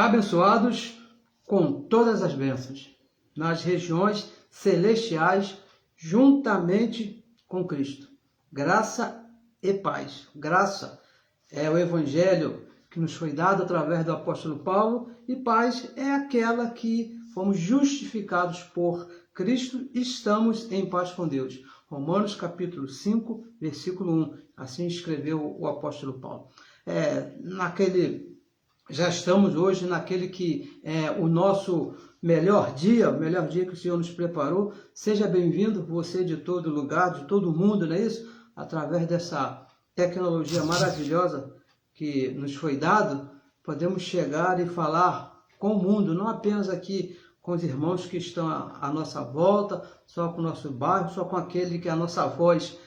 abençoados com todas as bênçãos, nas regiões celestiais, juntamente com Cristo. Graça e paz. Graça é o evangelho que nos foi dado através do apóstolo Paulo, e paz é aquela que fomos justificados por Cristo e estamos em paz com Deus. Romanos capítulo 5, versículo 1. Assim escreveu o apóstolo Paulo. Já estamos hoje naquele que é o nosso melhor dia que o Senhor nos preparou. Seja bem-vindo, você de todo lugar, de todo mundo, não é isso? Através dessa tecnologia maravilhosa que nos foi dado, podemos chegar e falar com o mundo, não apenas aqui com os irmãos que estão à nossa volta, só com o nosso bairro, só com aquele que a nossa voz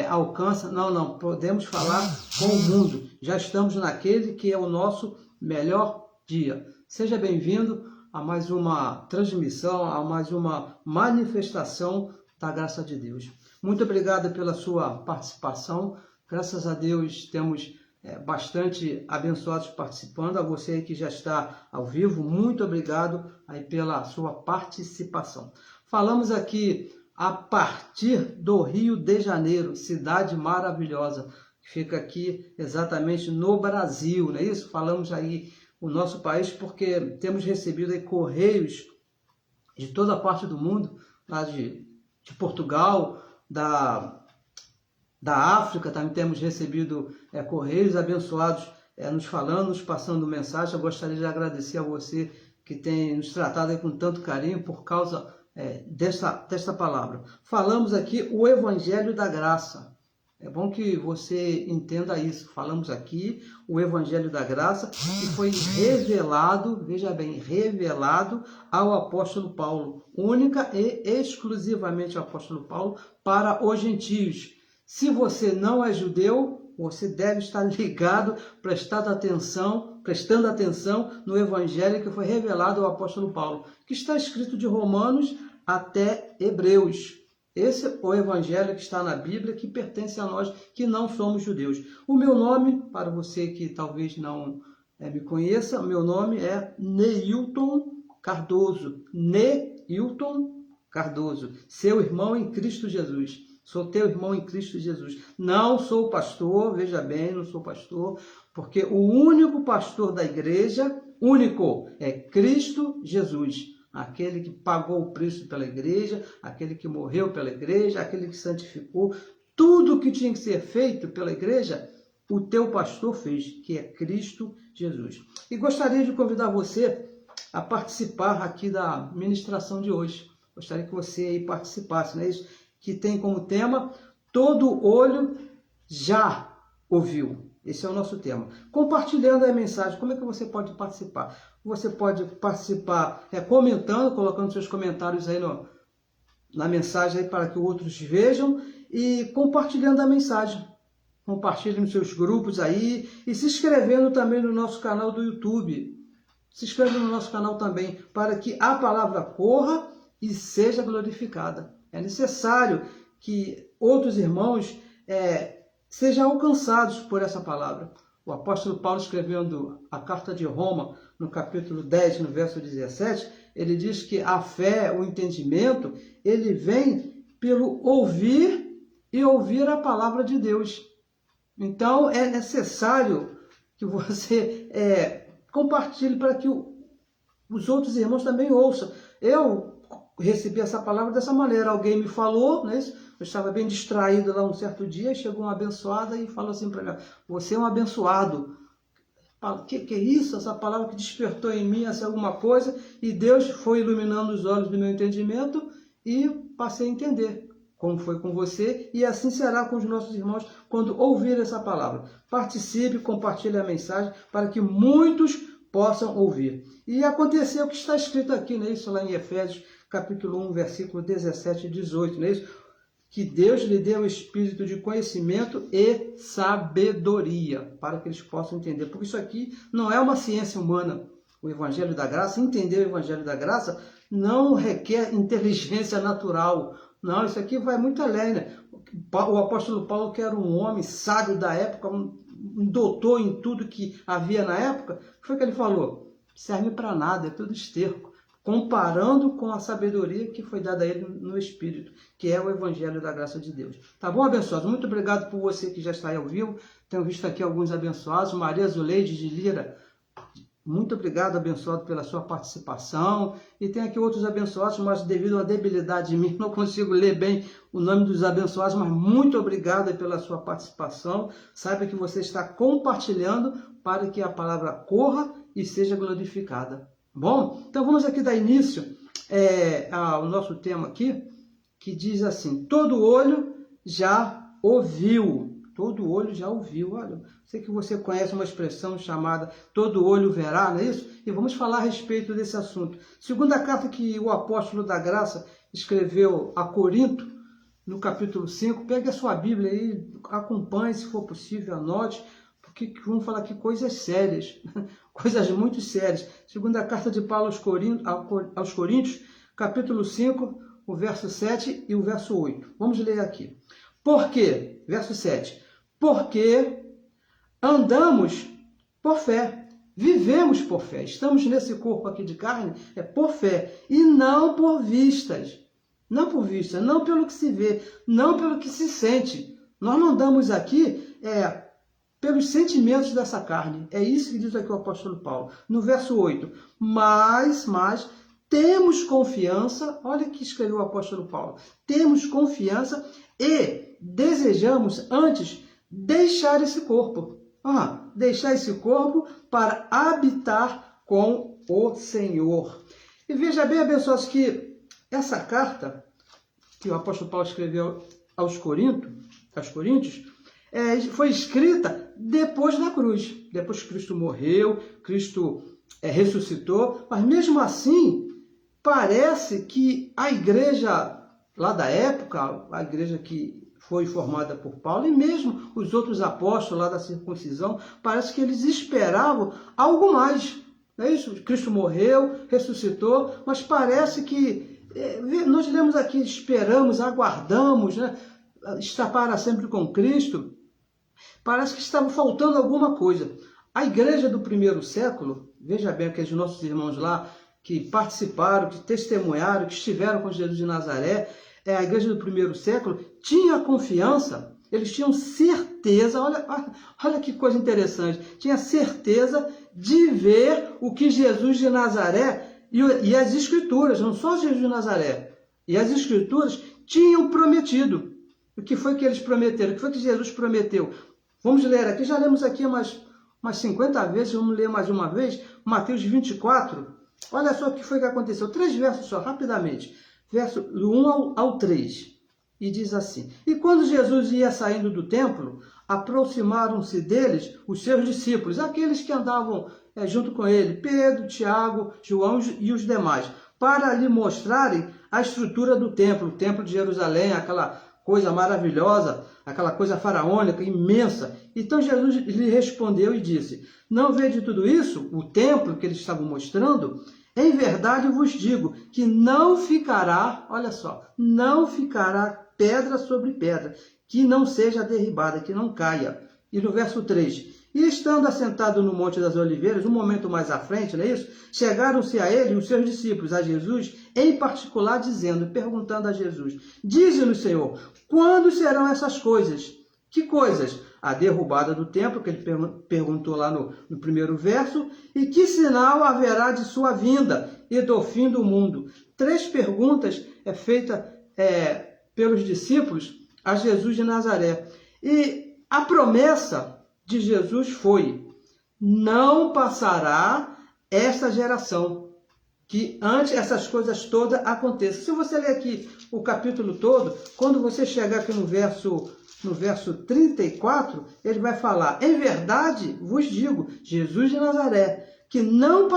alcança. Não, podemos falar com o mundo. Já estamos naquele que é o nosso melhor dia. Seja bem-vindo a mais uma transmissão, a mais uma manifestação da graça de Deus. Muito obrigado pela sua participação. Graças a Deus temos bastante abençoados participando. A você aí que já está ao vivo, muito obrigado aí pela sua participação. Falamos aqui a partir do Rio de Janeiro, cidade maravilhosa, que fica aqui exatamente no Brasil, não é isso? Falamos aí o nosso país porque temos recebido aí correios de toda a parte do mundo, lá de Portugal, da África, também temos recebido correios abençoados nos falando, nos passando mensagem. Eu gostaria de agradecer a você que tem nos tratado aí com tanto carinho por causa desta palavra. Falamos aqui o Evangelho da Graça. É bom que você entenda isso. Falamos aqui o Evangelho da Graça que foi revelado, veja bem, revelado ao apóstolo Paulo, única e exclusivamente ao apóstolo Paulo para os gentios. Se você não é judeu, você deve estar ligado, prestando atenção no Evangelho que foi revelado ao apóstolo Paulo, que está escrito de Romanos até Hebreus. Esse é o Evangelho que está na Bíblia, que pertence a nós que não somos judeus. O meu nome, para você que talvez não me conheça, o meu nome é Neilton Cardoso. Neilton Cardoso, seu irmão em Cristo Jesus. Sou teu irmão em Cristo Jesus. Não sou pastor, veja bem, não sou pastor, porque o único pastor da igreja, único, é Cristo Jesus. Aquele que pagou o preço pela igreja, aquele que morreu pela igreja, aquele que santificou. Tudo que tinha que ser feito pela igreja, o teu pastor fez, que é Cristo Jesus. E gostaria de convidar você a participar aqui da ministração de hoje. Gostaria que você aí participasse, não é isso? Que tem como tema, todo olho já ouviu. Esse é o nosso tema. Compartilhando a mensagem, como é que você pode participar? Você pode participar comentando, colocando seus comentários aí na mensagem aí para que outros vejam e compartilhando a mensagem. Compartilhe nos seus grupos aí e se inscrevendo também no nosso canal do YouTube. Se inscreva no nosso canal também para que a palavra corra e seja glorificada. É necessário que outros irmãos sejam alcançados por essa palavra. O apóstolo Paulo, escrevendo a carta de Roma, no capítulo 10, no verso 17, ele diz que a fé, o entendimento, ele vem pelo ouvir e ouvir a palavra de Deus. Então, é necessário que você compartilhe para que os outros irmãos também ouçam. Eu recebi essa palavra dessa maneira. Alguém me falou, não é isso? Eu estava bem distraído lá um certo dia, chegou uma abençoada e falou assim para mim: você é um abençoado. Que é isso? Essa palavra que despertou em mim alguma coisa, e Deus foi iluminando os olhos do meu entendimento e passei a entender como foi com você, e assim será com os nossos irmãos quando ouvir essa palavra. Participe, compartilhe a mensagem para que muitos possam ouvir. E aconteceu o que está escrito aqui, não é isso? Lá em Efésios capítulo 1, versículo 17 e 18, não é isso? Que Deus lhe deu o espírito de conhecimento e sabedoria, para que eles possam entender. Porque isso aqui não é uma ciência humana. O Evangelho da Graça, entender o Evangelho da Graça, não requer inteligência natural. Não, isso aqui vai muito além, né? O apóstolo Paulo, que era um homem sábio da época, um doutor em tudo que havia na época, o que foi que ele falou? serve para nada, é tudo esterco, comparando com a sabedoria que foi dada a ele no Espírito, que é o Evangelho da graça de Deus. Tá bom, abençoados? Muito obrigado por você que já está aí ao vivo. Tenho visto aqui alguns abençoados. Maria Zuleide de Lira, muito obrigado, abençoado, pela sua participação. E tem aqui outros abençoados, mas devido à debilidade de mim, não consigo ler bem o nome dos abençoados, mas muito obrigado pela sua participação. Saiba que você está compartilhando para que a palavra corra e seja glorificada. Bom, então vamos aqui dar início ao nosso tema aqui, que diz assim: todo olho já ouviu. Todo olho já ouviu. Olha, sei que você conhece uma expressão chamada todo olho verá, não é isso? E vamos falar a respeito desse assunto. Segunda carta que o apóstolo da graça escreveu a Corinto, no capítulo 5. Pegue a sua Bíblia aí, acompanhe, se for possível, anote, porque vamos falar aqui coisas sérias, coisas muito sérias. Segunda carta de Paulo aos Coríntios, capítulo 5, o verso 7 e o verso 8. Vamos ler aqui. Por quê? Verso 7. Porque andamos por fé, vivemos por fé, estamos nesse corpo aqui de carne, por fé, e não por vistas. Não por vista, não pelo que se vê, não pelo que se sente. Nós não andamos aqui pelos sentimentos dessa carne. É isso que diz aqui o apóstolo Paulo. No verso 8. Mas temos confiança, olha o que escreveu o apóstolo Paulo. Temos confiança e desejamos antes deixar esse corpo. Deixar esse corpo para habitar com o Senhor. E veja bem, abençoados, que essa carta que o apóstolo Paulo escreveu aos Coríntios, foi escrita depois da cruz. Depois que Cristo morreu, Cristo ressuscitou, mas mesmo assim, parece que a igreja lá da época, a igreja que foi formada por Paulo, e mesmo os outros apóstolos lá da circuncisão, parece que eles esperavam algo mais. Não é isso? Cristo morreu, ressuscitou, mas parece que nós lemos aqui, esperamos, aguardamos, né? Estar para sempre com Cristo. Parece que estava faltando alguma coisa. A igreja do primeiro século, veja bem, aqueles nossos irmãos lá que participaram, que testemunharam, que estiveram com Jesus de Nazaré, a igreja do primeiro século tinha confiança, eles tinham certeza, olha que coisa interessante, tinha certeza de ver o que Jesus de Nazaré e as Escrituras, não só Jesus de Nazaré, e as Escrituras tinham prometido. O que foi que eles prometeram? O que foi que Jesus prometeu? Vamos ler aqui, já lemos aqui umas 50 vezes, vamos ler mais uma vez, Mateus 24. Olha só o que foi que aconteceu, 3 versos só, rapidamente. Verso do 1 ao 3. E diz assim: E quando Jesus ia saindo do templo, aproximaram-se deles os seus discípulos, aqueles que andavam junto com ele, Pedro, Tiago, João e os demais, para lhe mostrarem a estrutura do templo, o templo de Jerusalém, aquela coisa maravilhosa, aquela coisa faraônica, imensa. Então Jesus lhe respondeu e disse: Não vede tudo isso? O templo que eles estavam mostrando? Em verdade vos digo que não ficará, olha só, não ficará pedra sobre pedra, que não seja derribada, que não caia. E no verso 3, e estando assentado no Monte das Oliveiras, um momento mais à frente, não é isso? Chegaram-se a ele os seus discípulos, a Jesus, em particular, perguntando a Jesus: Dize-nos, Senhor, quando serão essas coisas? Que coisas? A derrubada do templo, que ele perguntou lá no primeiro verso, e que sinal haverá de sua vinda e do fim do mundo? 3 perguntas feitas pelos discípulos a Jesus de Nazaré. E a promessa de Jesus foi: não passará esta geração, que antes essas coisas todas aconteçam. Se você ler aqui o capítulo todo, quando você chegar aqui no verso 34, ele vai falar: em verdade vos digo, Jesus de Nazaré, que não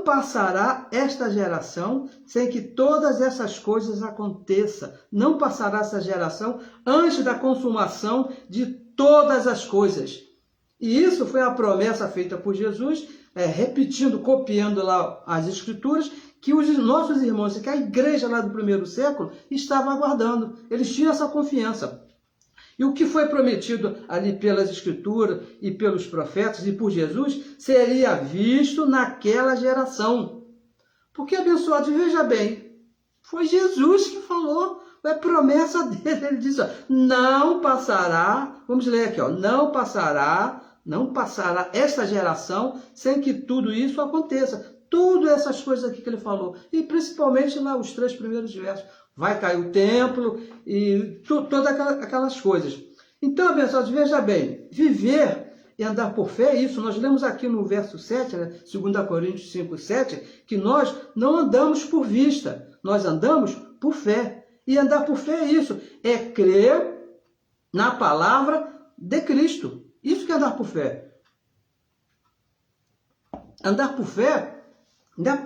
passará esta geração sem que todas essas coisas aconteçam. Não passará essa geração antes da consumação de todas as coisas. E isso foi a promessa feita por Jesus, repetindo, copiando lá as Escrituras, que os nossos irmãos, que a igreja lá do primeiro século estava aguardando. Eles tinham essa confiança. E o que foi prometido ali pelas Escrituras e pelos profetas e por Jesus seria visto naquela geração. Porque, abençoados, veja bem, foi Jesus que falou, é promessa dele. Ele diz, ó, não passará, vamos ler aqui, ó, não passará esta geração sem que tudo isso aconteça. Tudo essas coisas aqui que ele falou. E principalmente lá os 3 primeiros versos. Vai cair o templo e todas aquelas coisas. Então, abençoados, veja bem, viver e andar por fé é isso. Nós lemos aqui no verso 7, né, 2 Coríntios 5, 7, que nós não andamos por vista, nós andamos por fé. E andar por fé é isso, é crer na palavra de Cristo. Isso que é andar por fé. Andar por fé,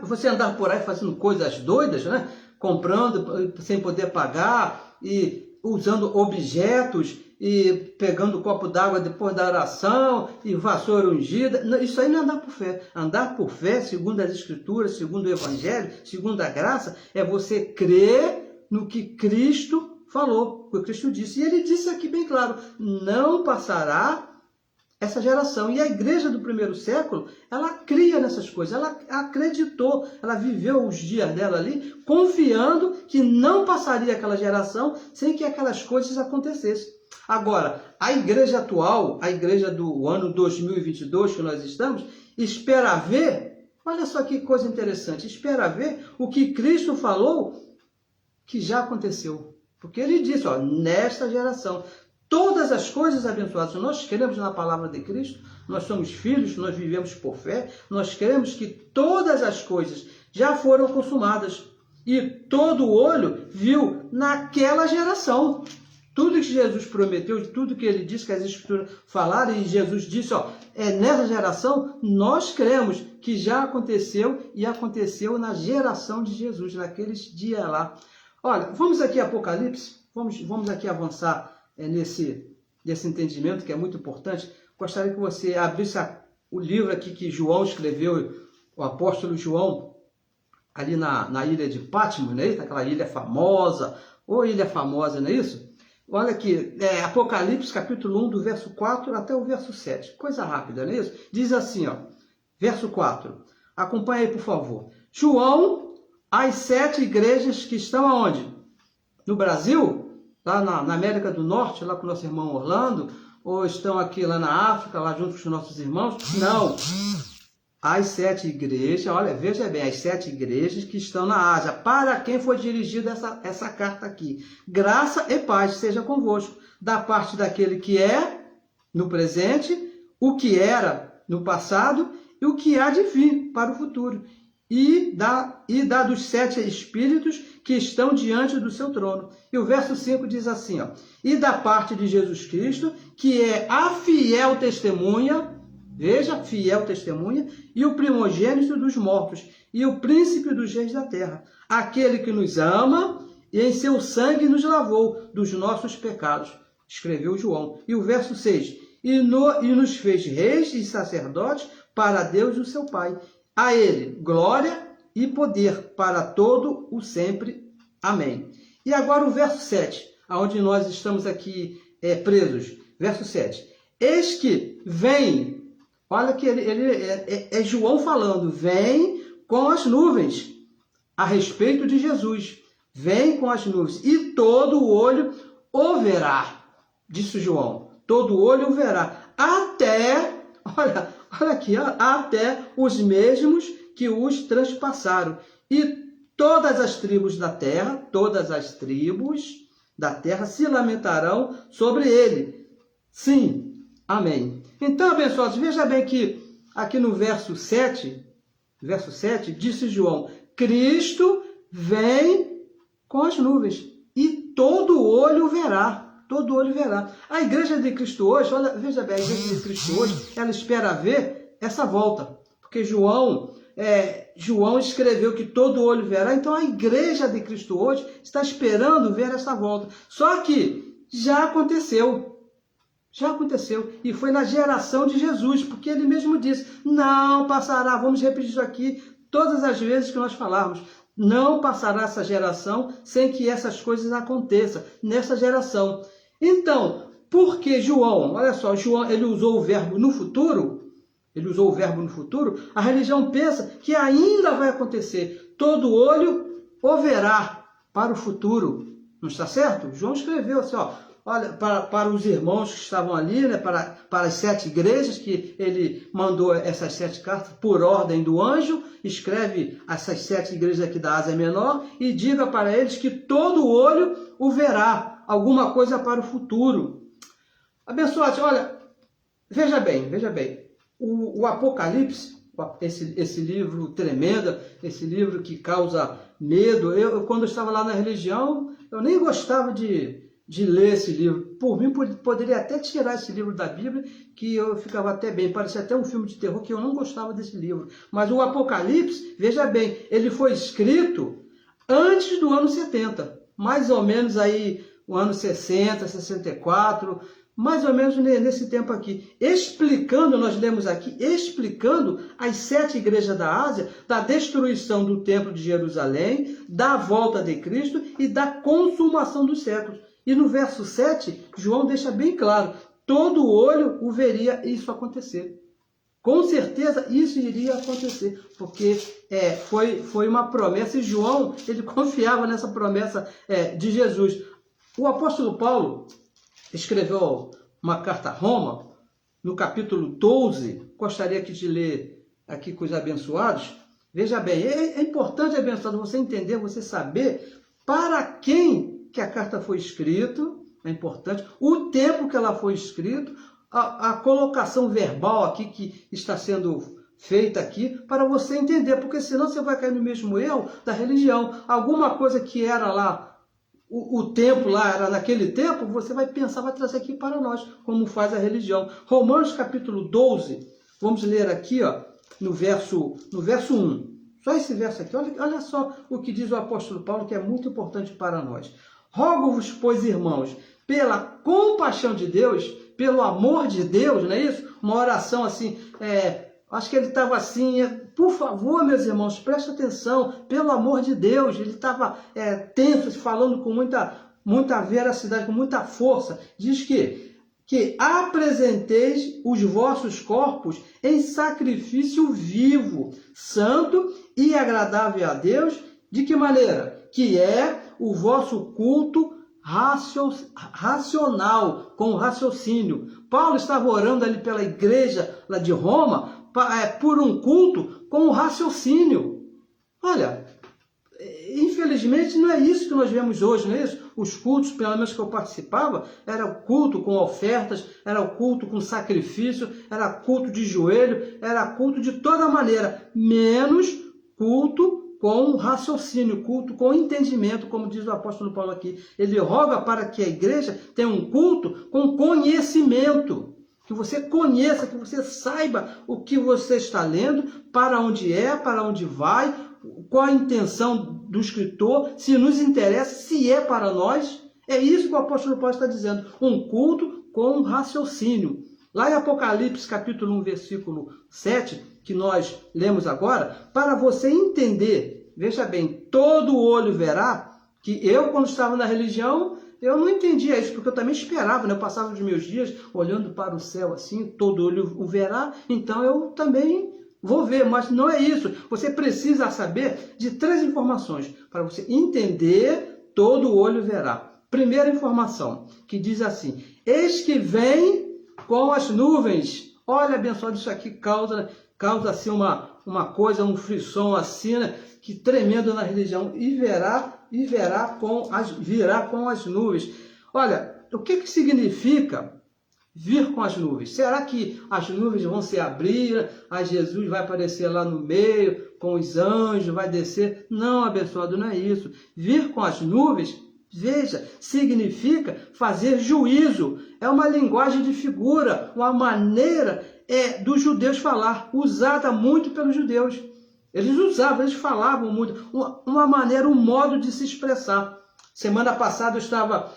você andar por aí fazendo coisas doidas, né? Comprando sem poder pagar e usando objetos e pegando copo d'água depois da oração e vassoura ungida. Isso aí não é andar por fé. Andar por fé, segundo as Escrituras, segundo o Evangelho, segundo a graça, é você crer no que Cristo falou, o que Cristo disse. E ele disse aqui bem claro, não passará essa geração. E a igreja do primeiro século, ela cria nessas coisas, ela acreditou, ela viveu os dias dela ali, confiando que não passaria aquela geração sem que aquelas coisas acontecessem. Agora, a igreja atual, a igreja do ano 2022 que nós estamos, espera ver, olha só que coisa interessante, espera ver o que Cristo falou que já aconteceu. Porque ele disse, ó, nesta geração, todas as coisas abençoadas, nós cremos na palavra de Cristo, nós somos filhos, nós vivemos por fé, nós cremos que todas as coisas já foram consumadas e todo olho viu naquela geração. Tudo que Jesus prometeu, tudo que ele disse, que as Escrituras falaram, e Jesus disse, ó, nessa geração, nós cremos que já aconteceu e aconteceu na geração de Jesus, naqueles dias lá. Olha, vamos aqui Apocalipse, vamos aqui avançar nesse entendimento que é muito importante. Gostaria que você abrisse o livro aqui que João escreveu, o apóstolo João, ali na ilha de Patmos, né? Aquela ilha famosa, ou ilha famosa, não é isso? Olha aqui, Apocalipse capítulo 1, do verso 4 até o verso 7. Coisa rápida, não é isso? Diz assim, ó, verso 4. Acompanha aí, por favor. João, as 7 igrejas que estão aonde? No Brasil? Lá na América do Norte, lá com o nosso irmão Orlando? Ou estão aqui lá na África, lá junto com os nossos irmãos? Não. As 7 igrejas, olha, veja bem, as 7 igrejas que estão na Ásia. Para quem foi dirigida essa carta aqui? Graça e paz seja convosco, da parte daquele que é no presente, o que era no passado e o que há de vir para o futuro. E da dos 7 espíritos que estão diante do seu trono. E o verso 5 diz assim, ó, e da parte de Jesus Cristo, que é a fiel testemunha, veja, fiel testemunha, e o primogênito dos mortos, e o príncipe dos reis da terra, aquele que nos ama e em seu sangue nos lavou dos nossos pecados, escreveu João. E o verso 6, e nos fez reis e sacerdotes para Deus o seu Pai. A ele glória e poder para todo o sempre. Amém. E agora o verso 7, onde nós estamos aqui presos. Verso 7. Eis que vem, olha que é João falando, vem com as nuvens, a respeito de Jesus. Vem com as nuvens, e todo o olho o verá, disse João. Todo o olho o verá, até, olha aqui, ó, até os mesmos que os transpassaram. E todas as tribos da terra se lamentarão sobre ele. Sim, amém. Então, abençoados, veja bem que aqui no verso 7, disse João, Cristo vem com as nuvens e todo olho verá. Todo olho verá. A igreja de Cristo hoje, olha, veja bem, a igreja de Cristo hoje, ela espera ver essa volta. Porque João escreveu que todo olho verá, então a igreja de Cristo hoje está esperando ver essa volta. Só que já aconteceu. Já aconteceu. E foi na geração de Jesus, porque ele mesmo disse, não passará, vamos repetir isso aqui todas as vezes que nós falarmos, não passará essa geração sem que essas coisas aconteçam nessa geração. Então, porque João, olha só, João, ele usou o verbo no futuro, a religião pensa que ainda vai acontecer. Todo olho o verá para o futuro. Não está certo? João escreveu assim, ó, olha, para os irmãos que estavam ali, né, para as 7 igrejas, que ele mandou essas 7 cartas por ordem do anjo, escreve essas 7 igrejas aqui da Ásia Menor e diga para eles que todo olho o verá, alguma coisa para o futuro. Abençoados, olha, veja bem, o Apocalipse, esse livro tremendo, esse livro que causa medo, quando eu estava lá na religião, eu nem gostava de ler esse livro. Por mim, poderia até tirar esse livro da Bíblia, que eu ficava até bem, parecia até um filme de terror, que eu não gostava desse livro. Mas o Apocalipse, veja bem, ele foi escrito antes do ano 70, mais ou menos aí o ano 60, 64, mais ou menos nesse tempo aqui, explicando, nós lemos aqui, explicando as 7 igrejas da Ásia, da destruição do templo de Jerusalém, da volta de Cristo e da consumação dos séculos. E no verso 7, João deixa bem claro, todo olho o veria isso acontecer. Com certeza isso iria acontecer, porque foi uma promessa, e João, ele confiava nessa promessa de Jesus. O apóstolo Paulo escreveu uma carta a Roma, no capítulo 12, gostaria aqui de ler aqui com os abençoados. Veja bem, é importante, abençoado, você entender, você saber para quem que a carta foi escrita, é importante, o tempo que ela foi escrita, a colocação verbal aqui que está sendo feita aqui, para você entender, porque senão você vai cair no mesmo erro da religião. Alguma coisa que era lá, o tempo lá era naquele tempo, você vai pensar, vai trazer aqui para nós, como faz a religião. Romanos capítulo 12, vamos ler aqui, ó, no verso 1. Só esse verso aqui, olha só o que diz o apóstolo Paulo, que é muito importante para nós. Rogo-vos, pois, irmãos, pela compaixão de Deus, pelo amor de Deus, não é isso? Uma oração assim, acho que ele estava assim, por favor, meus irmãos, prestem atenção, pelo amor de Deus. Ele estava tenso, falando com muita veracidade, com muita força. Diz que apresenteis os vossos corpos em sacrifício vivo, santo e agradável a Deus. De que maneira? Que é o vosso culto racional, com raciocínio. Paulo estava orando ali pela igreja lá de Roma, por um culto com raciocínio. Olha, infelizmente não é isso que nós vemos hoje, não é isso? Os cultos, pelo menos que eu participava, era o culto com ofertas, era o culto com sacrifício, era culto de joelho, era culto de toda maneira, menos culto com raciocínio, culto com entendimento, como diz o apóstolo Paulo aqui. Ele roga para que a igreja tenha um culto com conhecimento, que você conheça, que você saiba o que você está lendo, para onde vai, qual a intenção do escritor, se nos interessa, se é para nós. É isso que o apóstolo Paulo está dizendo, um culto com raciocínio. Lá em Apocalipse, capítulo 1, versículo 7, que nós lemos agora, para você entender, veja bem, todo olho verá, que eu, quando estava na religião, eu não entendia isso, porque eu também esperava, né? Eu passava os meus dias olhando para o céu assim, todo olho o verá, então eu também vou ver, mas não é isso. Você precisa saber de 3 informações, para você entender, todo olho verá. Primeira informação, que diz assim, eis que vem com as nuvens. Olha, abençoado, isso aqui causa assim uma coisa, um frisson assim, né? Que tremendo na religião, virá com as nuvens. Olha, o que significa vir com as nuvens? Será que as nuvens vão se abrir, a Jesus vai aparecer lá no meio, com os anjos, vai descer? Não, abençoado, não é isso. Vir com as nuvens, veja, significa fazer juízo. É uma linguagem de figura, uma maneira dos judeus falar, usada muito pelos judeus. Eles falavam muito, uma maneira, um modo de se expressar. Semana passada eu estava,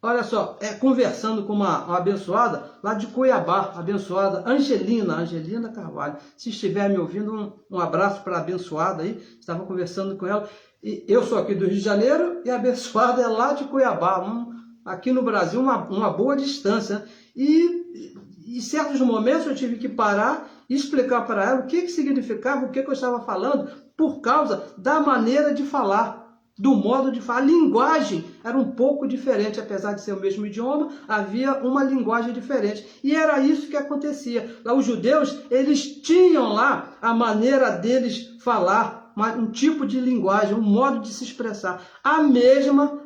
olha só, conversando com uma abençoada lá de Cuiabá, abençoada Angelina Carvalho. Se estiver me ouvindo, um abraço para a abençoada aí. Estava conversando com ela. E eu sou aqui do Rio de Janeiro e a abençoada é lá de Cuiabá. aqui no Brasil uma boa distância. E em certos momentos eu tive que parar e explicar para ela o que significava, o que eu estava falando, por causa da maneira de falar, do modo de falar. A linguagem era um pouco diferente, apesar de ser o mesmo idioma, havia uma linguagem diferente. E era isso que acontecia. Lá os judeus, eles tinham lá a maneira deles falar, um tipo de linguagem, um modo de se expressar. A mesma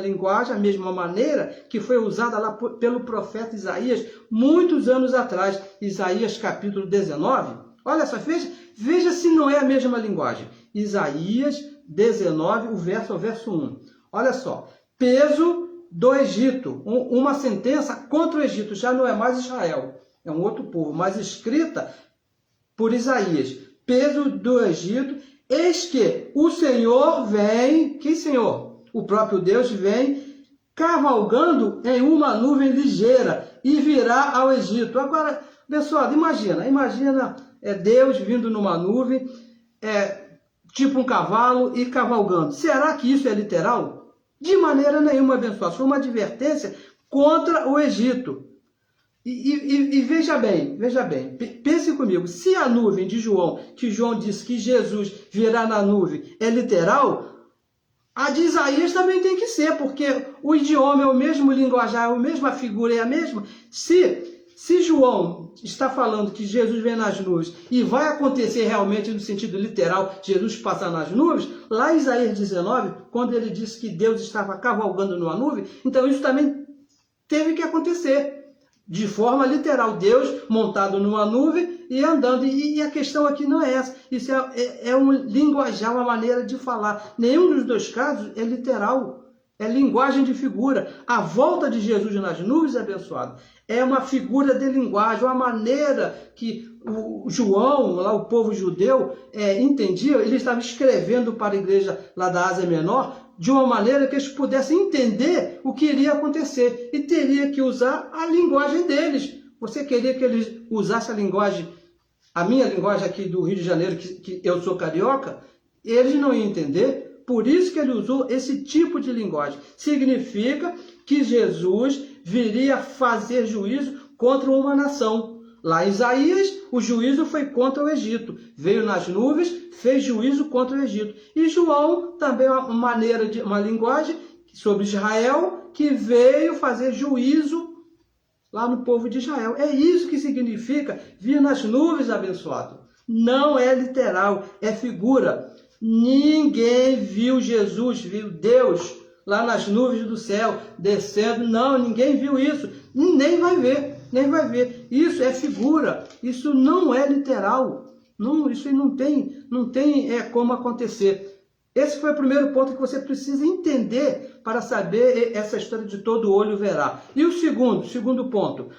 linguagem, a mesma maneira que foi usada lá pelo profeta Isaías, muitos anos atrás. Isaías capítulo 19. Olha só, veja se não é a mesma linguagem. Isaías 19, o verso 1. Olha só. Peso do Egito. Uma sentença contra o Egito. Já não é mais Israel. É um outro povo. Mas escrita por Isaías. Peso do Egito. Eis que o Senhor vem. Que Senhor? O próprio Deus vem cavalgando em uma nuvem ligeira e virá ao Egito. Agora, pessoal, imagina Deus vindo numa nuvem, tipo um cavalo e cavalgando. Será que isso é literal? De maneira nenhuma, abençoado. Foi uma advertência contra o Egito. E veja bem, pense comigo, se a nuvem de João, que João disse que Jesus virá na nuvem, é literal, a de Isaías também tem que ser, porque o idioma é o mesmo, linguajar é a mesma, figura é a mesma. Se João está falando que Jesus vem nas nuvens e vai acontecer realmente no sentido literal, Jesus passar nas nuvens, lá em Isaías 19, quando ele disse que Deus estava cavalgando numa nuvem, então isso também teve que acontecer. De forma literal, Deus montado numa nuvem e andando. E a questão aqui não é essa. Isso é um linguajar, uma maneira de falar. Nenhum dos dois casos é literal. É linguagem de figura. A volta de Jesus nas nuvens, abençoado, é uma figura de linguagem, uma maneira que o João, lá o povo judeu, entendia. Ele estava escrevendo para a igreja lá da Ásia Menor, de uma maneira que eles pudessem entender o que iria acontecer. E teria que usar a linguagem deles. Você queria que eles usassem a linguagem, a minha linguagem aqui do Rio de Janeiro, que eu sou carioca? Eles não iam entender. Por isso que ele usou esse tipo de linguagem. Significa que Jesus viria fazer juízo contra uma nação. Lá em Isaías, o juízo foi contra o Egito. Veio nas nuvens, fez juízo contra o Egito. E João também é uma linguagem sobre Israel, que veio fazer juízo lá no povo de Israel. É isso que significa vir nas nuvens, abençoado. Não é literal, é figura. Ninguém viu Jesus, viu Deus lá nas nuvens do céu, descendo. Não, ninguém viu isso. Nem vai ver. Nem vai ver. Isso é figura. Isso não é literal. Não, isso não tem como acontecer. Esse foi o primeiro ponto que você precisa entender para saber essa história de todo olho verá. E o segundo ponto.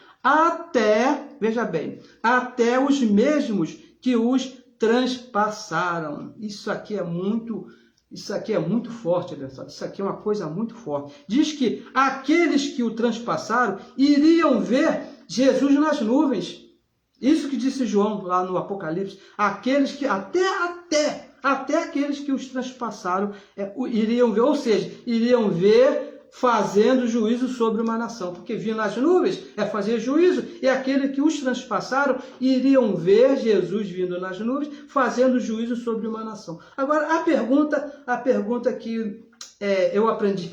Veja bem, até os mesmos que os transpassaram. Isso aqui é muito forte, pessoal. Isso aqui é uma coisa muito forte. Diz que aqueles que o transpassaram iriam ver Jesus nas nuvens. Isso que disse João lá no Apocalipse. Aqueles que até aqueles que os transpassaram iriam ver, ou seja, iriam ver fazendo juízo sobre uma nação. Porque vir nas nuvens é fazer juízo, e aqueles que os transpassaram iriam ver Jesus vindo nas nuvens fazendo juízo sobre uma nação. Agora, a pergunta que eu aprendi,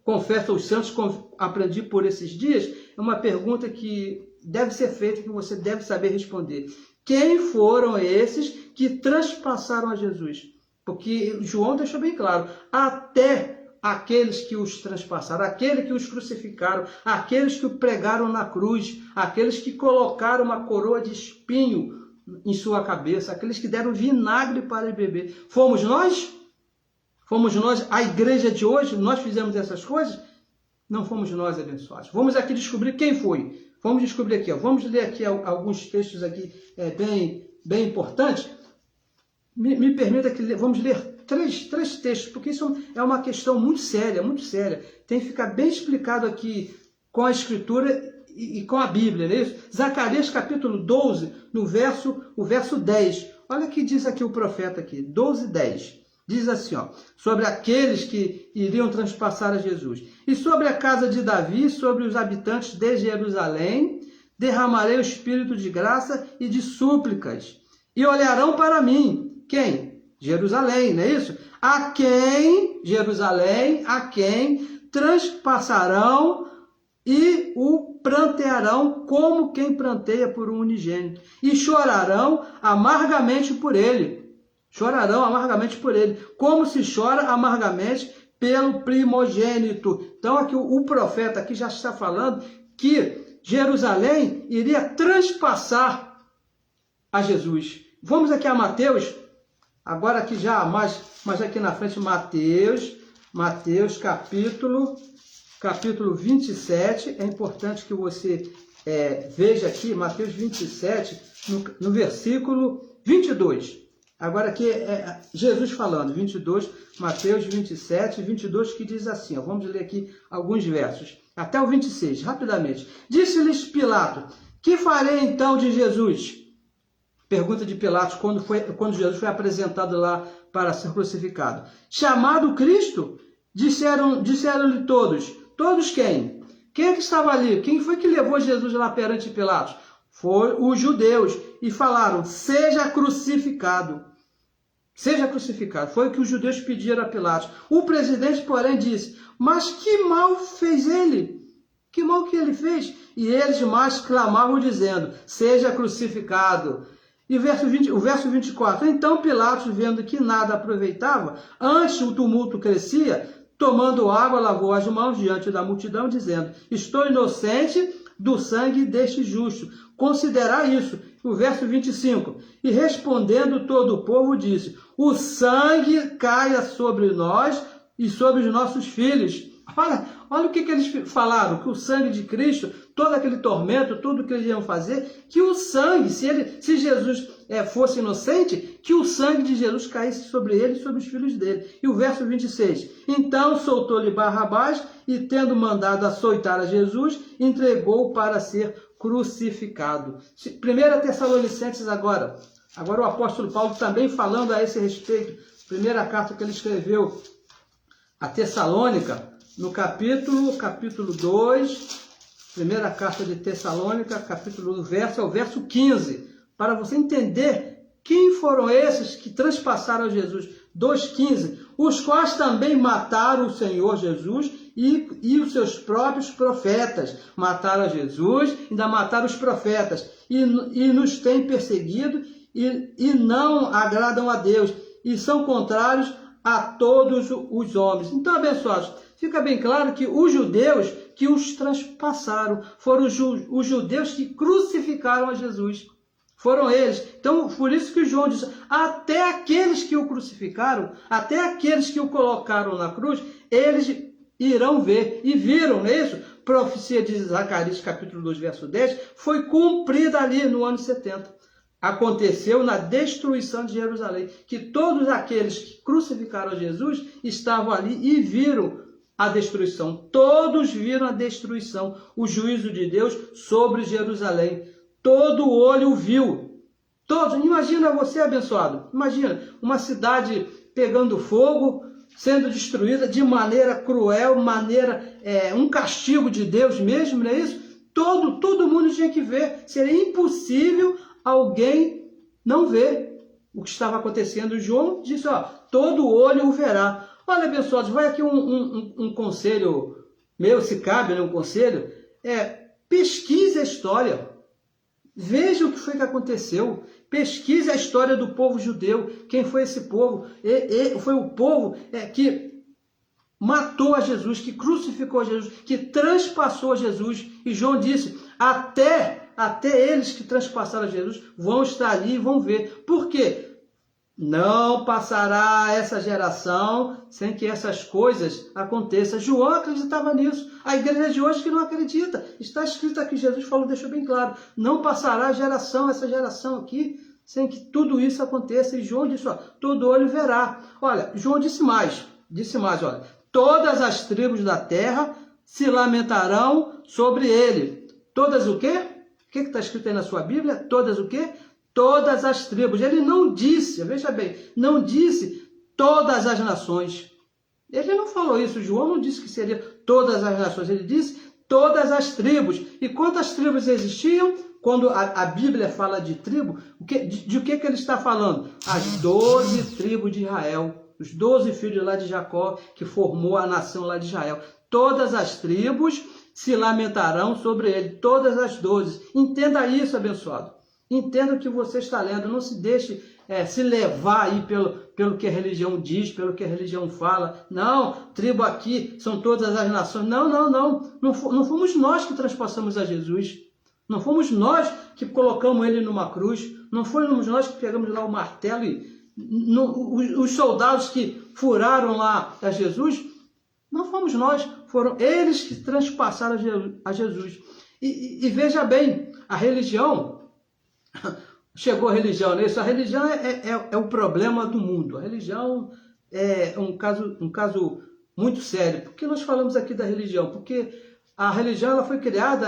confesso aos santos, aprendi por esses dias, é uma pergunta que deve ser feita, que você deve saber responder. Quem foram esses que transpassaram a Jesus? Porque João deixou bem claro, até aqueles que os transpassaram, aqueles que os crucificaram, aqueles que o pregaram na cruz, aqueles que colocaram uma coroa de espinho em sua cabeça, aqueles que deram vinagre para ele beber. Fomos nós? Fomos nós, a igreja de hoje? Nós fizemos essas coisas? Não fomos nós, abençoados. Vamos aqui descobrir quem foi. Vamos descobrir aqui. Vamos ler aqui alguns textos aqui bem importantes. Me permita que vamos ler três textos, porque isso é uma questão muito séria, muito séria. Tem que ficar bem explicado aqui com a Escritura e com a Bíblia, não é isso? Zacarias capítulo 12, o verso 10. Olha o que diz aqui o profeta aqui, 12, 10. Diz assim, ó, sobre aqueles que iriam transpassar a Jesus. E sobre a casa de Davi, sobre os habitantes de Jerusalém, derramarei o espírito de graça e de súplicas. E olharão para mim. Quem? Jerusalém, não é isso? A quem, Jerusalém, a quem transpassarão e o prantearão como quem pranteia por um unigênito. E chorarão amargamente por ele. Chorarão amargamente por ele, como se chora amargamente pelo primogênito. Então aqui o profeta aqui já está falando que Jerusalém iria transpassar a Jesus. Vamos aqui a Mateus, agora aqui já mais aqui na frente, Mateus capítulo 27, é importante que você veja aqui, Mateus 27, no versículo 22. Agora aqui é Jesus falando, 22, Mateus 27, 22, que diz assim, ó, vamos ler aqui alguns versos, até o 26, rapidamente. Disse-lhes Pilato, que farei então de Jesus? Pergunta de Pilatos quando Jesus foi apresentado lá para ser crucificado. Chamado Cristo? Disseram-lhe todos. Todos quem? Quem é que estava ali? Quem foi que levou Jesus lá perante Pilatos? Foram os judeus. E falaram, seja crucificado. Seja crucificado. Foi o que os judeus pediram a Pilatos. O presidente, porém, disse, mas que mal fez ele? Que mal que ele fez? E eles mais clamavam, dizendo, seja crucificado. E o verso 24, então Pilatos, vendo que nada aproveitava, antes o tumulto crescia, tomando água, lavou as mãos diante da multidão, dizendo, estou inocente do sangue deste justo. Considerai isso. O verso 25, e respondendo todo o povo, disse, o sangue caia sobre nós e sobre os nossos filhos. Olha o que eles falaram, que o sangue de Cristo, todo aquele tormento, tudo que eles iam fazer, que o sangue, se Jesus fosse inocente, que o sangue de Jesus caísse sobre ele e sobre os filhos dele. E o verso 26, então soltou-lhe Barrabás e, tendo mandado açoitar a Jesus, entregou para ser crucificado. 1 Tessalonicenses agora o apóstolo Paulo também falando a esse respeito, primeira carta que ele escreveu a Tessalônica, no capítulo 2, primeira carta de Tessalônica, capítulo 1, é o verso 15, para você entender quem foram esses que transpassaram Jesus. 2,15, os quais também mataram o Senhor Jesus e os seus próprios profetas. Mataram a Jesus, ainda mataram os profetas, e nos têm perseguido e não agradam a Deus, e são contrários a todos os homens. Então, abençoados, fica bem claro que os judeus que os transpassaram foram os judeus que crucificaram a Jesus. Foram eles. Então, por isso que João disse, até aqueles que o crucificaram, até aqueles que o colocaram na cruz, eles irão ver. E viram, não é isso? Profecia de Zacarias, capítulo 2, verso 10, foi cumprida ali no ano 70. Aconteceu na destruição de Jerusalém, que todos aqueles que crucificaram Jesus estavam ali e viram a destruição. Todos viram a destruição, o juízo de Deus sobre Jerusalém. Todo olho viu. Todos. Imagina você, abençoado. Imagina uma cidade pegando fogo, sendo destruída de maneira cruel, um castigo de Deus mesmo, não é isso? Todo mundo tinha que ver. Seria impossível alguém não ver o que estava acontecendo. João disse, todo olho o verá. Olha, abençoados, vai aqui um conselho meu, se cabe, né, um conselho. Pesquise a história. Veja o que foi que aconteceu. Pesquise a história do povo judeu. Quem foi esse povo? Foi o povo que matou a Jesus, que crucificou a Jesus, que transpassou a Jesus. E João disse, até eles que transpassaram a Jesus vão estar ali e vão ver. Por quê? Não passará essa geração sem que essas coisas aconteçam. João acreditava nisso. A igreja de hoje que não acredita. Está escrito aqui, Jesus falou, deixou bem claro. Não passará essa geração aqui, sem que tudo isso aconteça. E João disse, todo olho verá. Olha, João disse mais, olha. Todas as tribos da terra se lamentarão sobre ele. Todas o quê? O que está escrito aí na sua Bíblia? Todas o quê? Todas as tribos. Ele não disse, veja bem, não disse todas as nações. Ele não falou isso, João não disse que seria todas as nações, ele disse todas as tribos. E quantas tribos existiam? Quando a Bíblia fala de tribo, de que ele está falando? As 12 tribos de Israel, os 12 filhos lá de Jacó, que formou a nação lá de Israel. Todas as tribos se lamentarão sobre ele, todas as 12. Entenda isso, abençoado. Entenda o que você está lendo, não se deixe se levar aí pelo que a religião diz, pelo que a religião fala. Não, tribo aqui são todas as nações. Não fomos nós que transpassamos a Jesus. Não fomos nós que colocamos ele numa cruz. Não fomos nós que pegamos lá o martelo e os soldados que furaram lá a Jesus. Não fomos nós, foram eles que transpassaram a Jesus. E veja bem, a religião... Chegou a religião, né? Isso, a religião é o problema do mundo. A religião é um caso muito sério. Por que nós falamos aqui da religião? Porque a religião ela foi criada,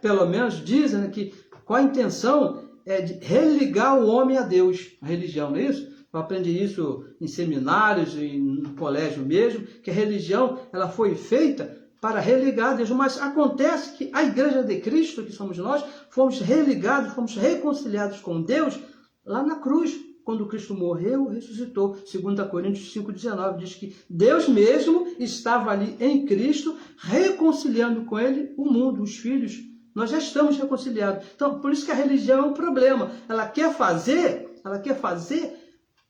pelo menos dizem, né, que com a intenção de religar o homem a Deus. A religião, não é isso? Eu aprendi isso em seminários, no colégio mesmo, que a religião ela foi feita para religar a Deus, mas acontece que a Igreja de Cristo, que somos nós, fomos religados, fomos reconciliados com Deus lá na cruz, quando Cristo morreu e ressuscitou. 2 Coríntios 5,19 diz que Deus mesmo estava ali em Cristo, reconciliando com Ele o mundo, os filhos. Nós já estamos reconciliados. Então, por isso que a religião é um problema. Ela quer fazer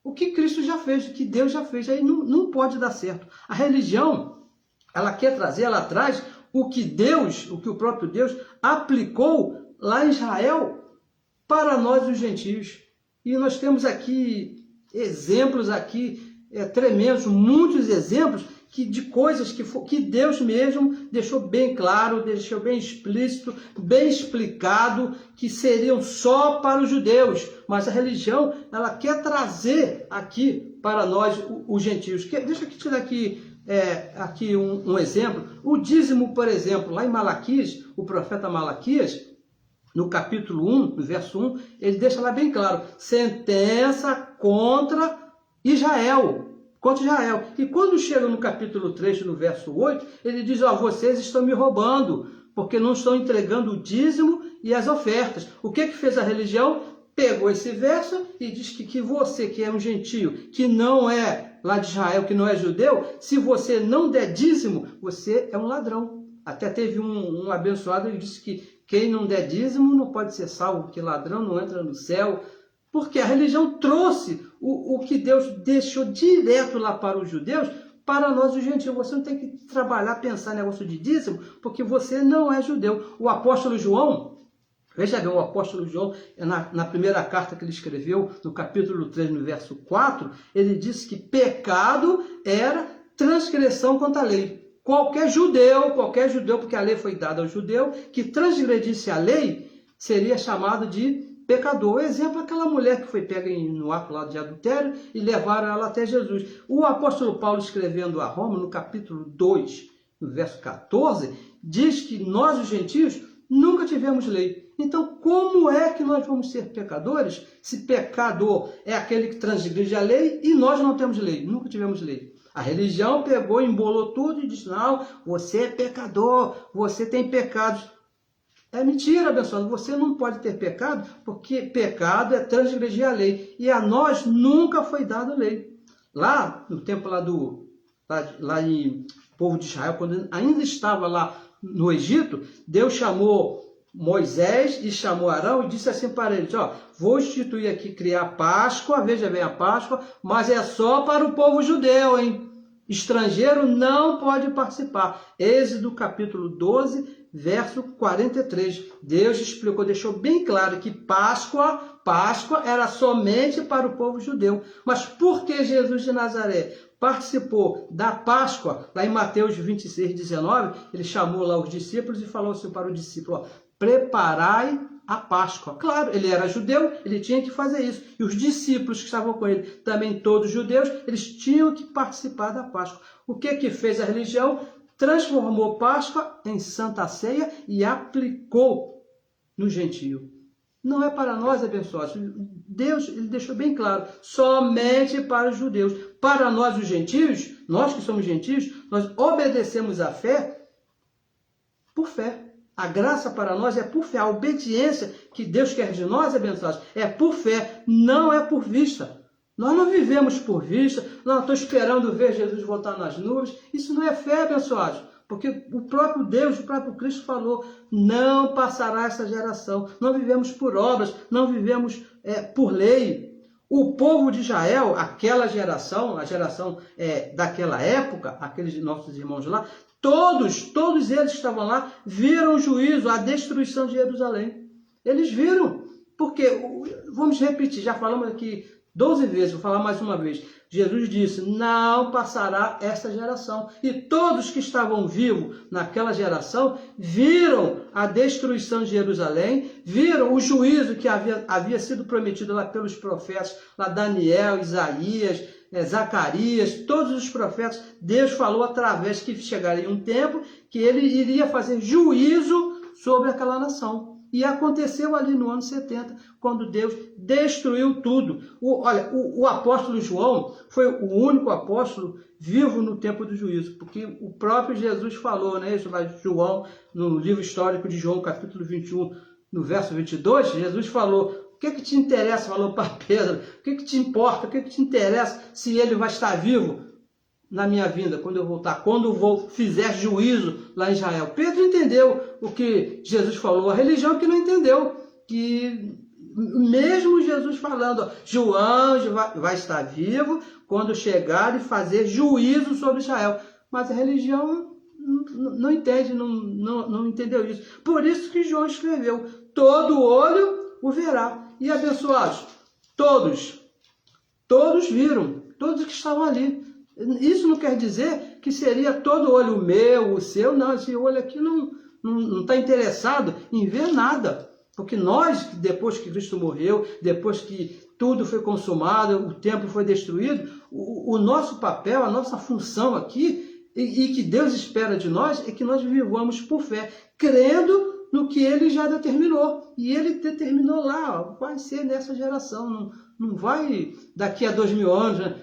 o que Cristo já fez, o que Deus já fez. Aí não pode dar certo. A religião... ela traz o que o próprio Deus aplicou lá em Israel para nós os gentios. E nós temos aqui exemplos tremendos, muitos exemplos de coisas que Deus mesmo deixou bem claro, deixou bem explícito, bem explicado, que seriam só para os judeus. Mas a religião, ela quer trazer aqui para nós os gentios. Deixa eu te dar aqui um exemplo. O dízimo, por exemplo, lá em Malaquias, o profeta Malaquias, no capítulo 1, no verso 1, ele deixa lá bem claro, sentença contra Israel. E quando chega no capítulo 3, no verso 8, ele diz, vocês estão me roubando, porque não estão entregando o dízimo e as ofertas. O que fez a religião? Pegou esse verso e diz que você, que é um gentio, que não é lá de Israel, que não é judeu, se você não der dízimo, você é um ladrão. Até teve um abençoado que disse que quem não der dízimo não pode ser salvo, porque ladrão não entra no céu. Porque a religião trouxe o que Deus deixou direto lá para os judeus, para nós os gentios. Você não tem que trabalhar, pensar negócio de dízimo, porque você não é judeu. O apóstolo João, veja bem, o apóstolo João, na primeira carta que ele escreveu, no capítulo 3, no verso 4, ele disse que pecado era transgressão contra a lei. Qualquer judeu, porque a lei foi dada ao judeu, que transgredisse a lei, seria chamado de pecador. O exemplo é aquela mulher que foi pega no ato lá de adultério e levaram ela até Jesus. O apóstolo Paulo, escrevendo a Roma, no capítulo 2, no verso 14, diz que nós, os gentios, nunca tivemos lei. Então, como é que nós vamos ser pecadores se pecador é aquele que transgride a lei e nós não temos lei? Nunca tivemos lei. A religião pegou, embolou tudo e disse, não, você é pecador, você tem pecados. É mentira, abençoado. Você não pode ter pecado, porque pecado é transgredir a lei. E a nós nunca foi dada lei. Lá, no tempo lá em povo de Israel, quando ainda estava lá no Egito, Deus chamou Moisés e chamou Arão e disse assim para eles, vou instituir aqui, criar Páscoa, veja bem a Páscoa, mas é só para o povo judeu, hein? Estrangeiro não pode participar. Êxodo capítulo 12, verso 43. Deus explicou, deixou bem claro que Páscoa era somente para o povo judeu. Mas por que Jesus de Nazaré participou da Páscoa? Lá em Mateus 26, 19, ele chamou lá os discípulos e falou assim para o discípulo, preparai a Páscoa. Claro, ele era judeu, ele tinha que fazer isso. E os discípulos que estavam com ele, também todos judeus, eles tinham que participar da Páscoa. O que fez a religião? Transformou Páscoa em Santa Ceia e aplicou no gentio. Não é para nós, abençoados. Deus, ele deixou bem claro, somente para os judeus. Para nós, os gentios, nós que somos gentios, nós obedecemos à fé por fé. A graça para nós é por fé. A obediência que Deus quer de nós, abençoados, é por fé, não é por vista. Nós não vivemos por vista, não estou esperando ver Jesus voltar nas nuvens. Isso não é fé, abençoados. Porque o próprio Deus, o próprio Cristo falou, não passará essa geração. Não vivemos por obras, não vivemos por lei. O povo de Israel, aquela geração, a geração daquela época, aqueles nossos irmãos lá, todos eles que estavam lá, viram o juízo, a destruição de Jerusalém. Eles viram, porque, vamos repetir, já falamos aqui 12 vezes, vou falar mais uma vez. Jesus disse, não passará essa geração. E todos que estavam vivos naquela geração viram a destruição de Jerusalém, viram o juízo que havia sido prometido lá pelos profetas, lá Daniel, Isaías, Zacarias, todos os profetas. Deus falou através que chegaria um tempo que ele iria fazer juízo sobre aquela nação. E aconteceu ali no ano 70, quando Deus destruiu tudo. O apóstolo João foi o único apóstolo vivo no tempo do juízo, porque o próprio Jesus falou, né? João, no livro histórico de João, capítulo 21, no verso 22, Jesus falou, o que te interessa, falou para Pedro, o que te importa, o que te interessa se ele vai estar vivo na minha vinda, quando eu voltar, quando fizer juízo lá em Israel. Pedro entendeu o que Jesus falou, a religião que não entendeu, que mesmo Jesus falando, João vai estar vivo quando chegar e fazer juízo sobre Israel, mas a religião não entende, não entendeu isso. Por isso que João escreveu, todo olho o verá. E abençoados, todos viram, todos que estavam ali. Isso não quer dizer que seria todo olho meu, o seu, não, esse olho aqui não está interessado em ver nada. Porque nós, depois que Cristo morreu, depois que tudo foi consumado, o templo foi destruído, o nosso papel, a nossa função aqui, e que Deus espera de nós, é que nós vivamos por fé, crendo no que Ele já determinou. E Ele determinou lá, ó, vai ser nessa geração, não vai daqui a 2000 anos, né?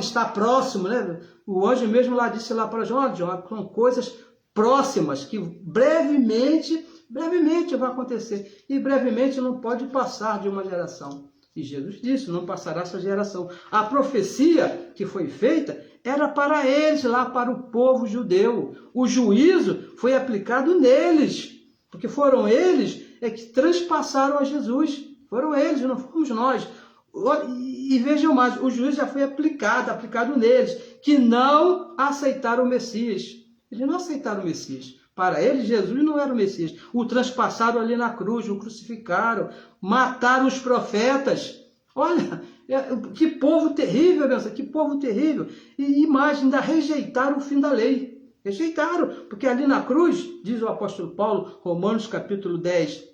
Está próximo, né? O anjo mesmo lá disse lá para João, são coisas próximas, que brevemente vai acontecer. E brevemente não pode passar de uma geração. E Jesus disse, não passará essa geração. A profecia que foi feita era para eles, lá para o povo judeu. O juízo foi aplicado neles, porque foram eles que transpassaram a Jesus. Foram eles, não fomos nós. E vejam mais, o juízo já foi aplicado neles, que não aceitaram o Messias. Eles não aceitaram o Messias. Para eles, Jesus não era o Messias. O transpassaram ali na cruz, o crucificaram, mataram os profetas. Olha, que povo terrível, que povo terrível. E imagem, ainda rejeitaram o fim da lei. Rejeitaram, porque ali na cruz, diz o apóstolo Paulo, Romanos capítulo 10,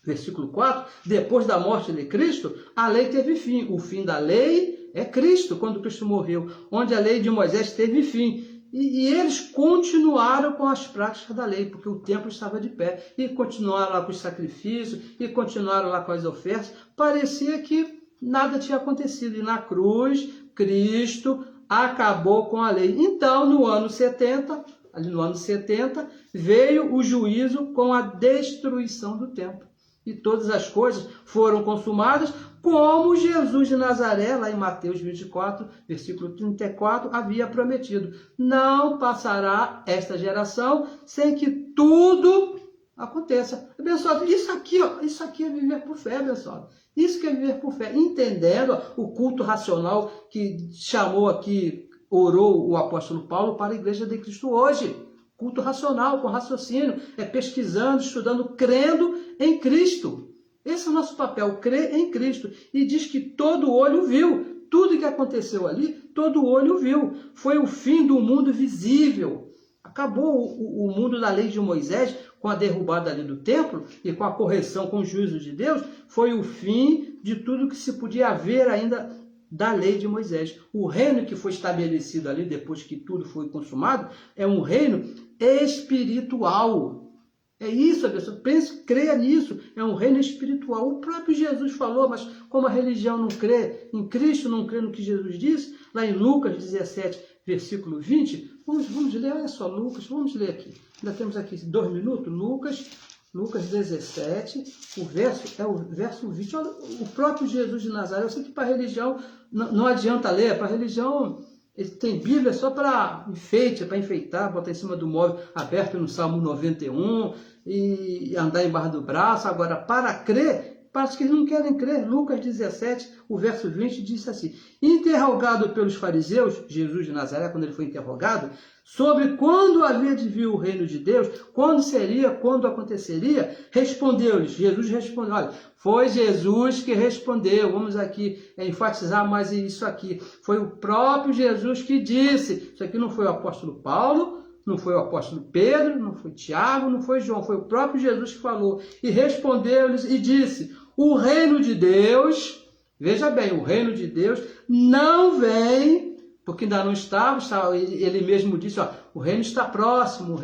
versículo 4, depois da morte de Cristo, a lei teve fim. O fim da lei é Cristo, quando Cristo morreu, onde a lei de Moisés teve fim. E eles continuaram com as práticas da lei, porque o templo estava de pé. E continuaram lá com os sacrifícios, e continuaram lá com as ofertas. Parecia que nada tinha acontecido. E na cruz, Cristo acabou com a lei. Então, no ano 70, veio o juízo com a destruição do templo. E todas as coisas foram consumadas, como Jesus de Nazaré, lá em Mateus 24, versículo 34, havia prometido. Não passará esta geração sem que tudo aconteça. Abençoado, isso aqui é viver por fé, abençoado. Isso que é viver por fé, entendendo o culto racional que chamou aqui, orou o apóstolo Paulo para a igreja de Cristo hoje. Culto racional, com raciocínio, pesquisando, estudando, crendo em Cristo. Esse é o nosso papel, crer em Cristo. E diz que todo olho viu. Tudo que aconteceu ali, todo olho viu. Foi o fim do mundo visível. Acabou o mundo da lei de Moisés, com a derrubada ali do templo, e com a correção, com o juízo de Deus, foi o fim de tudo que se podia ver ainda da lei de Moisés. O reino que foi estabelecido ali, depois que tudo foi consumado, é um reino espiritual. É isso, a pessoa pensa, creia nisso, é um reino espiritual. O próprio Jesus falou, mas como a religião não crê em Cristo, não crê no que Jesus disse, lá em Lucas 17, versículo 20, vamos ler, olha só, Lucas, vamos ler aqui. Ainda temos aqui 2 minutos, Lucas 17, o verso 20. Olha, o próprio Jesus de Nazaré, eu sei que para a religião não adianta ler, para a religião tem Bíblia só para enfeite, para enfeitar, botar em cima do móvel aberto no Salmo 91 e andar embaixo do braço. Agora, para crer, para os que não querem crer, Lucas 17, o verso 20 diz assim: interrogado pelos fariseus, Jesus de Nazaré, quando ele foi interrogado, sobre quando havia de vir o reino de Deus, quando seria, quando aconteceria, respondeu-lhes, Jesus respondeu, olha, foi Jesus que respondeu, vamos aqui enfatizar mais isso aqui, foi o próprio Jesus que disse, isso aqui não foi o apóstolo Paulo, não foi o apóstolo Pedro, não foi Tiago, não foi João, foi o próprio Jesus que falou, e respondeu-lhes e disse, o reino de Deus, veja bem, o reino de Deus não vem, porque ainda não estava, ele mesmo disse, ó, o reino está próximo,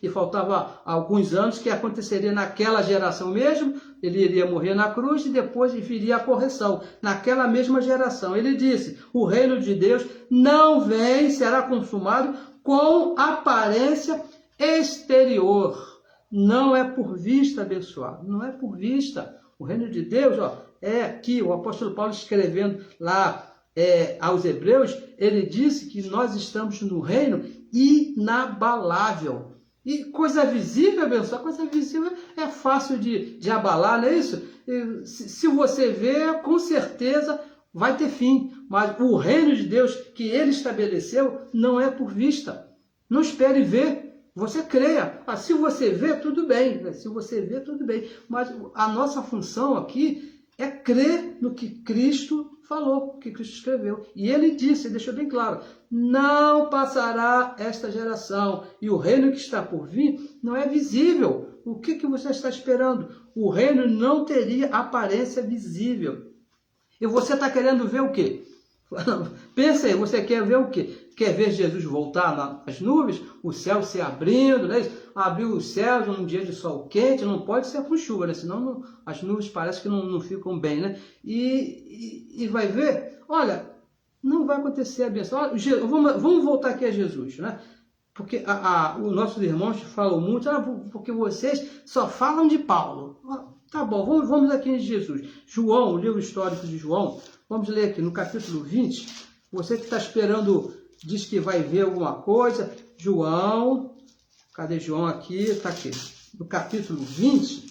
e faltava alguns anos que aconteceria naquela geração mesmo, ele iria morrer na cruz e depois viria a correção, naquela mesma geração. Ele disse, o reino de Deus não vem, será consumado com aparência exterior, não é por vista, abençoado, não é por vista. O reino de Deus, ó, é aqui, o apóstolo Paulo escrevendo lá, aos Hebreus, ele disse que nós estamos no reino inabalável. E coisa visível, abençoado, coisa visível é fácil de abalar, não é isso? Se você vê, com certeza vai ter fim. Mas o reino de Deus que ele estabeleceu não é por vista. Não espere ver, você creia. Se você vê, tudo bem. Se você vê, tudo bem. Mas a nossa função aqui é crer no que Cristo falou, que Cristo escreveu. E ele disse, deixou bem claro, não passará esta geração. E o reino que está por vir não é visível. O que você está esperando? O reino não teria aparência visível. E você está querendo ver o quê? Pensa aí, você quer ver o quê? Quer ver Jesus voltar nas nuvens? O céu se abrindo, né? Abrir os céus num dia de sol quente, não pode ser com chuva, né? Senão as nuvens parecem que não ficam bem, né? E vai ver, olha, não vai acontecer a bênção. Vamos voltar aqui a Jesus, né? Porque os nossos irmãos falam muito, porque vocês só falam de Paulo. Tá bom, vamos aqui em Jesus. João, o livro histórico de João, vamos ler aqui no capítulo 20. Você que está esperando, diz que vai ver alguma coisa. João, cadê João aqui? Está aqui. No capítulo 20,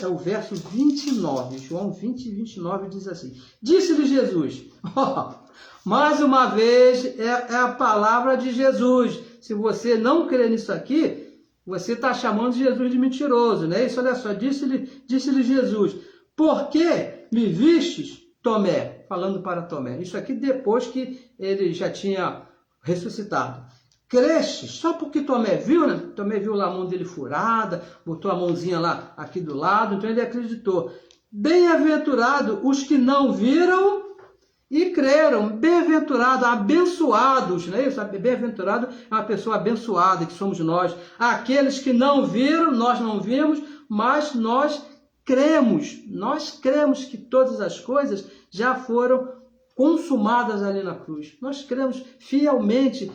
é o verso 29. João 20, 29 diz assim. Disse-lhe Jesus, mais uma vez é a palavra de Jesus. Se você não crê nisso aqui, você está chamando Jesus de mentiroso, não é isso? Olha só, disse-lhe Jesus, por que me vistes, Tomé? Falando para Tomé. Isso aqui depois que ele já tinha ressuscitado. Crestes, só porque Tomé viu, né? Tomé viu lá a mão dele furada, botou a mãozinha lá aqui do lado, então ele acreditou. Bem-aventurado os que não viram e creram, bem-aventurado, abençoados, não é isso? Bem-aventurado é uma pessoa abençoada, que somos nós. Aqueles que não viram, nós não vimos, mas nós cremos que todas as coisas já foram consumadas ali na cruz. Nós cremos fielmente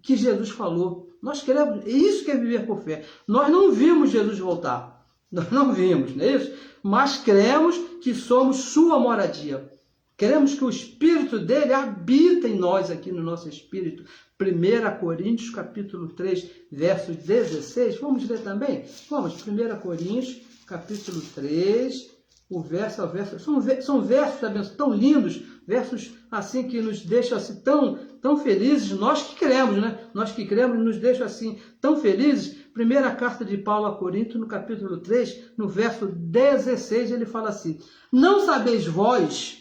que Jesus falou. Nós cremos, isso que é viver por fé. Nós não vimos Jesus voltar, nós não vimos, não é isso? Mas cremos que somos sua moradia. Queremos que o Espírito dele habita em nós, aqui no nosso Espírito. 1 Coríntios, capítulo 3, verso 16. Vamos ler também? Vamos, 1 Coríntios, capítulo 3, o verso ao verso. São versos tão lindos, versos assim que nos deixam assim tão felizes. Nós que cremos, né? Nós que cremos nos deixam assim tão felizes. Primeira carta de Paulo a Corinto, no capítulo 3, no verso 16, ele fala assim, não sabeis vós...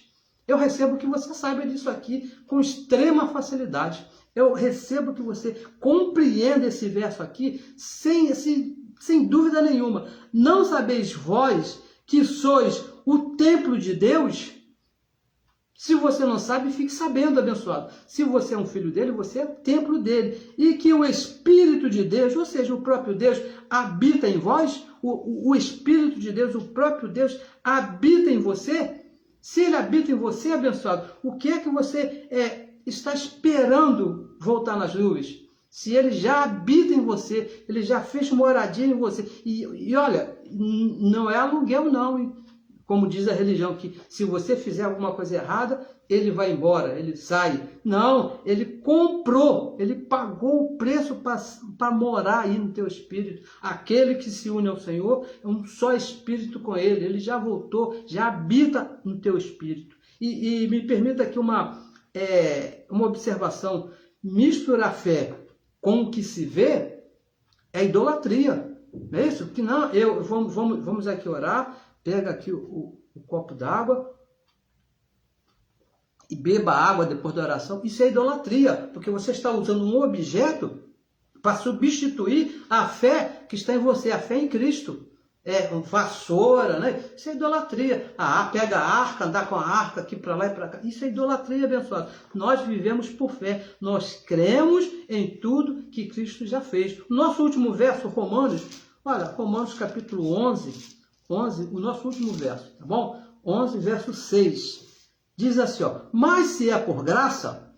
Eu recebo que você saiba disso aqui com extrema facilidade. Eu recebo que você compreenda esse verso aqui sem dúvida nenhuma. Não sabeis vós que sois o templo de Deus Se você não sabe, fique sabendo, abençoado. Se você é um filho dele, você é o templo dele. E que o Espírito de Deus, ou seja, o próprio Deus, habita em vós. O Espírito de Deus, o próprio Deus, habita em você. Se ele habita em você, abençoado, o que é que você está esperando voltar nas nuvens? Se ele já habita em você, ele já fez moradia em você. E olha, não é aluguel não, hein? Como diz a religião, que se você fizer alguma coisa errada, ele vai embora, ele sai. Não, ele comprou, ele pagou o preço para morar aí no teu espírito. Aquele que se une ao Senhor é um só espírito com ele. Ele já voltou, já habita no teu espírito. E me permita aqui uma observação. Misturar fé com o que se vê é idolatria. Não é isso? Que não, vamos aqui orar. Pega aqui o copo d'água e beba água depois da oração. Isso é idolatria, porque você está usando um objeto para substituir a fé que está em você, a fé em Cristo. Vassoura, né? Isso é idolatria. Pega a arca, andar com a arca aqui para lá e para cá. Isso é idolatria, abençoado. Nós vivemos por fé. Nós cremos em tudo que Cristo já fez. O nosso último verso, Romanos, olha, Romanos capítulo 11, o nosso último verso, tá bom? 11, verso 6. Diz assim, ó: mas se é por graça,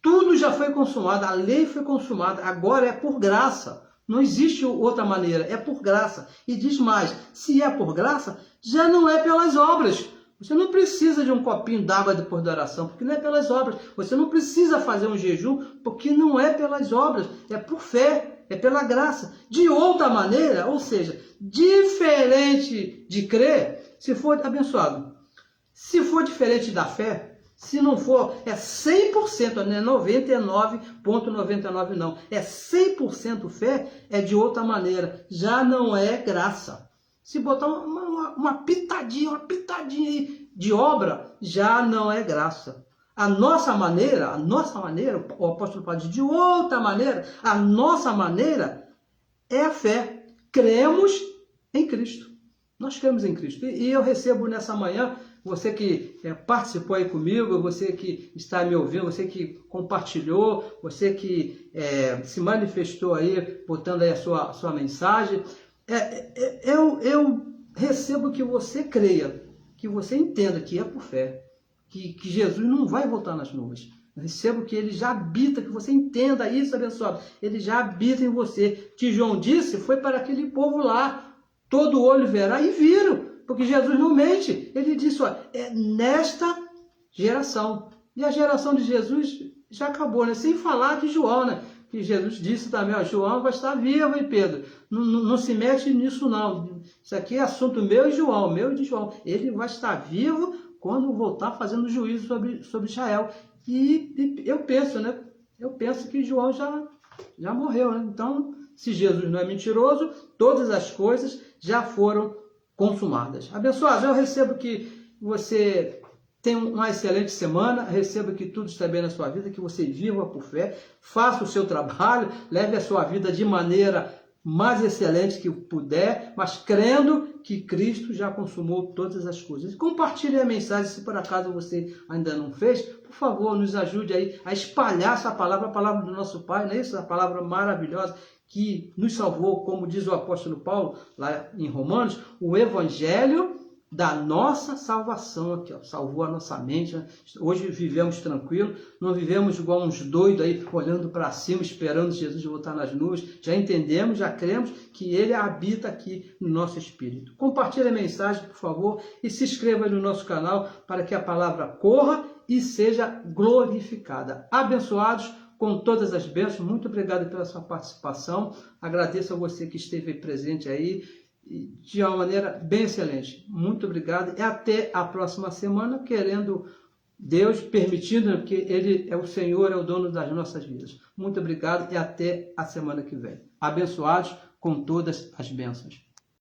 tudo já foi consumado, a lei foi consumada, agora é por graça. Não existe outra maneira, é por graça. E diz mais, se é por graça, já não é pelas obras. Você não precisa de um copinho d'água depois da oração, porque não é pelas obras. Você não precisa fazer um jejum, porque não é pelas obras, é por fé, é pela graça. De outra maneira, ou seja, diferente de crer, se for abençoado, se for diferente da fé, se não for, é 100%, não é 99,99 não, é 100% fé, é de outra maneira, já não é graça. Se botar uma pitadinha aí de obra, já não é graça. A nossa maneira, o apóstolo Paulo diz, de outra maneira, a nossa maneira é a fé. Cremos em Cristo. Nós cremos em Cristo. E eu recebo nessa manhã, você que participou aí comigo, você que está me ouvindo, você que compartilhou, você que se manifestou aí, botando aí a sua mensagem, eu recebo que você creia, que você entenda que é por fé, que Jesus não vai voltar nas nuvens. Eu recebo que ele já habita, que você entenda isso, abençoado. Ele já habita em você. Que João disse, foi para aquele povo lá, todo olho verá, e viram, porque Jesus não mente. Ele disse, é nesta geração. E a geração de Jesus já acabou, né? Sem falar de João, né? Que Jesus disse também, João vai estar vivo, hein, Pedro? Não se mete nisso, não. Isso aqui é assunto meu e João, meu e de João. Ele vai estar vivo quando voltar fazendo juízo sobre Israel. E eu penso, né? Eu penso que João já morreu, né? Então, se Jesus não é mentiroso, todas as coisas já foram consumadas. Abençoado, eu recebo que você tenha uma excelente semana, receba que tudo está bem na sua vida, que você viva por fé, faça o seu trabalho, leve a sua vida de maneira mais excelente que puder, mas crendo que Cristo já consumou todas as coisas. Compartilhe a mensagem, se por acaso você ainda não fez, por favor, nos ajude aí a espalhar essa palavra, a palavra do nosso Pai, não é isso? A palavra maravilhosa que nos salvou, como diz o apóstolo Paulo, lá em Romanos, o Evangelho da nossa salvação aqui, ó, salvou a nossa mente, né? Hoje vivemos tranquilo, não vivemos igual uns doidos aí, olhando para cima, esperando Jesus voltar nas nuvens. Já entendemos, já cremos que ele habita aqui no nosso espírito. Compartilhe a mensagem, por favor, e se inscreva no nosso canal para que a palavra corra e seja glorificada. Abençoados com todas as bênçãos. Muito obrigado pela sua participação. Agradeço a você que esteve presente aí de uma maneira bem excelente. Muito obrigado e até a próxima semana, querendo Deus, permitindo, que Ele é o Senhor, é o dono das nossas vidas. Muito obrigado e até a semana que vem. Abençoados com todas as bênçãos.